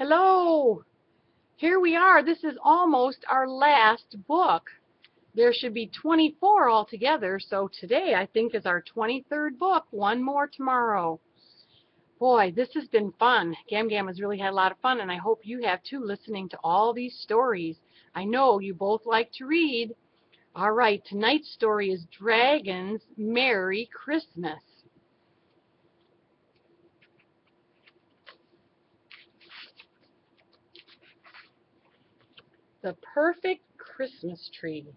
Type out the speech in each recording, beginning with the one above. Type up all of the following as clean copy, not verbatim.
Hello! Here we are. This is almost our last book. There should be 24 altogether, so today I think is our 23rd book. One more tomorrow. Boy, this has been fun. Gam Gam has really had a lot of fun, and I hope you have too, listening to all these stories. I know you both like to read. All right, tonight's story is Dragon's Merry Christmas. The Perfect Christmas Tree.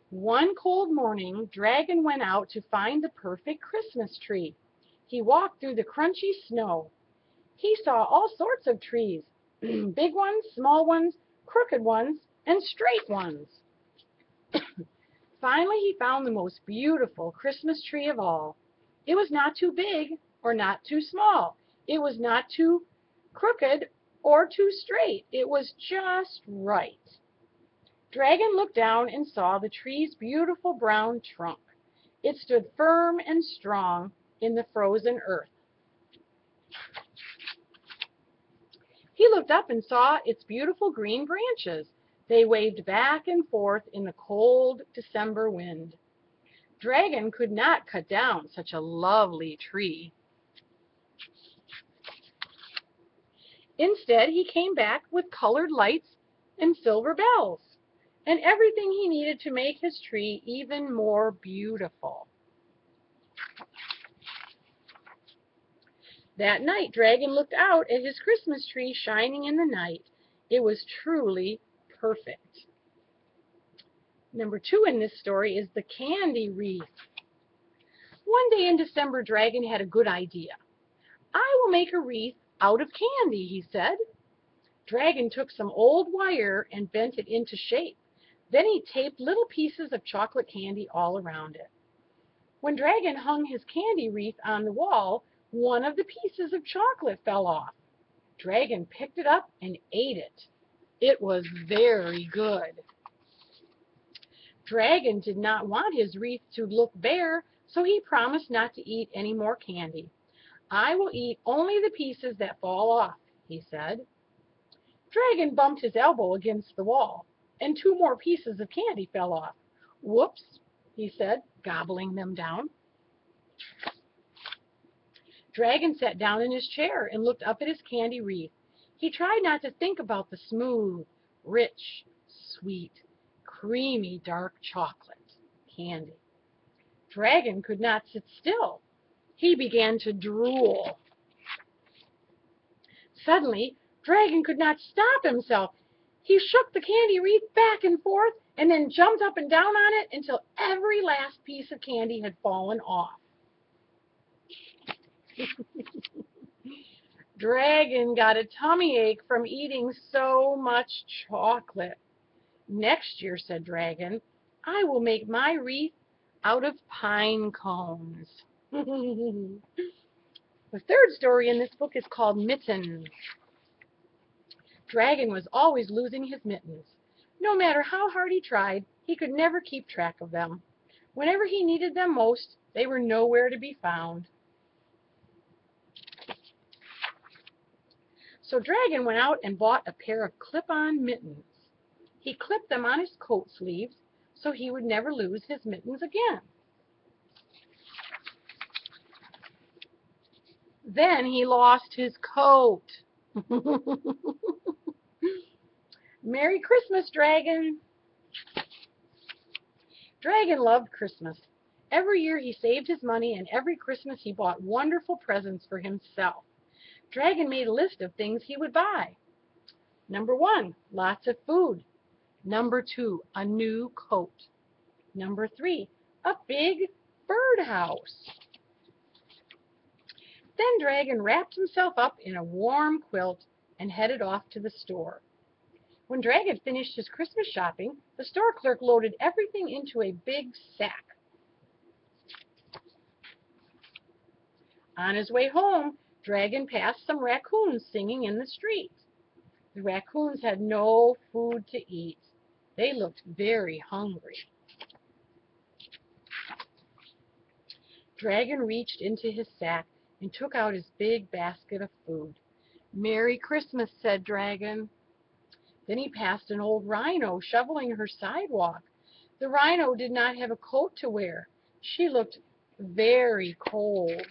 One cold morning, Dragon went out to find the perfect Christmas tree. He walked through the crunchy snow. He saw all sorts of trees, big ones, small ones, crooked ones, and straight ones. Finally, he found the most beautiful Christmas tree of all. It was not too big or not too small. It was not too crooked or too straight. It was just right. Dragon looked down and saw the tree's beautiful brown trunk. It stood firm and strong in the frozen earth. He looked up and saw its beautiful green branches. They waved back and forth in the cold December wind. Dragon could not cut down such a lovely tree. Instead, he came back with colored lights and silver bells, and everything he needed to make his tree even more beautiful. That night, Dragon looked out at his Christmas tree shining in the night. It was truly perfect. Number 2 in this story is the candy wreath. One day in December, Dragon had a good idea. I will make a wreath out of candy, he said. Dragon took some old wire and bent it into shape. Then he taped little pieces of chocolate candy all around it. When Dragon hung his candy wreath on the wall, one of the pieces of chocolate fell off. Dragon picked it up and ate it. It was very good. Dragon did not want his wreath to look bare, so he promised not to eat any more candy. I will eat only the pieces that fall off, he said. Dragon bumped his elbow against the wall, and 2 more pieces of candy fell off. Whoops, he said, gobbling them down. Dragon sat down in his chair and looked up at his candy wreath. He tried not to think about the smooth, rich, sweet, creamy dark chocolate candy. Dragon could not sit still. He began to drool. Suddenly, Dragon could not stop himself. He shook the candy wreath back and forth and then jumped up and down on it until every last piece of candy had fallen off. Dragon got a tummy ache from eating so much chocolate. Next year, said Dragon, I will make my wreath out of pine cones. The third story in this book is called Mittens. Dragon was always losing his mittens. No matter how hard he tried, he could never keep track of them. Whenever he needed them most, they were nowhere to be found. So Dragon went out and bought a pair of clip-on mittens. He clipped them on his coat sleeves so he would never lose his mittens again. Then he lost his coat. Merry Christmas, Dragon. Dragon loved Christmas. Every year he saved his money, and every Christmas he bought wonderful presents for himself. Dragon made a list of things he would buy. Number 1, lots of food. Number 2, a new coat. Number 3, a big birdhouse. Then Dragon wrapped himself up in a warm quilt and headed off to the store. When Dragon finished his Christmas shopping, the store clerk loaded everything into a big sack. On his way home, Dragon passed some raccoons singing in the street. The raccoons had no food to eat. They looked very hungry. Dragon reached into his sack and took out his big basket of food. "Merry Christmas," said Dragon. Then he passed an old rhino shoveling her sidewalk. The rhino did not have a coat to wear. She looked very cold.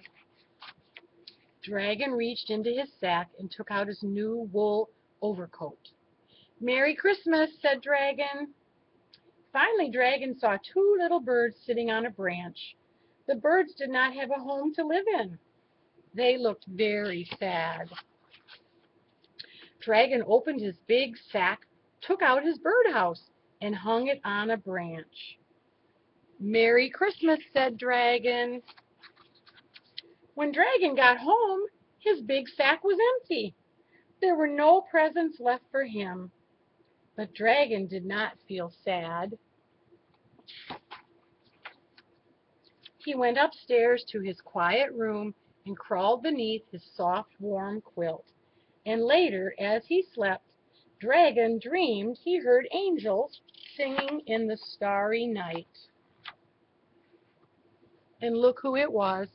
Dragon reached into his sack and took out his new wool overcoat. "Merry Christmas," said Dragon. Finally, Dragon saw two little birds sitting on a branch. The birds did not have a home to live in. They looked very sad. Dragon opened his big sack, took out his birdhouse, and hung it on a branch. "Merry Christmas," said Dragon. When Dragon got home, his big sack was empty. There were no presents left for him. But Dragon did not feel sad. He went upstairs to his quiet room and crawled beneath his soft, warm quilt. And later, as he slept, Dragon dreamed he heard angels singing in the starry night. And look who it was.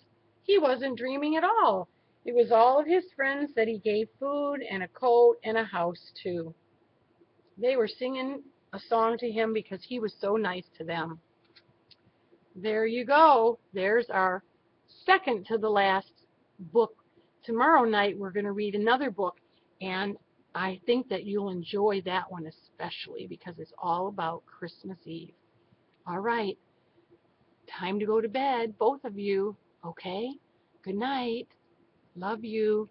He wasn't dreaming at all. It was all of his friends that he gave food and a coat and a house to. They were singing a song to him because he was so nice to them. There you go. There's our second to the last book. Tomorrow night we're going to read another book, and I think that you'll enjoy that one especially because it's all about Christmas Eve. All right, time to go to bed, both of you. Okay? Good night. Love you.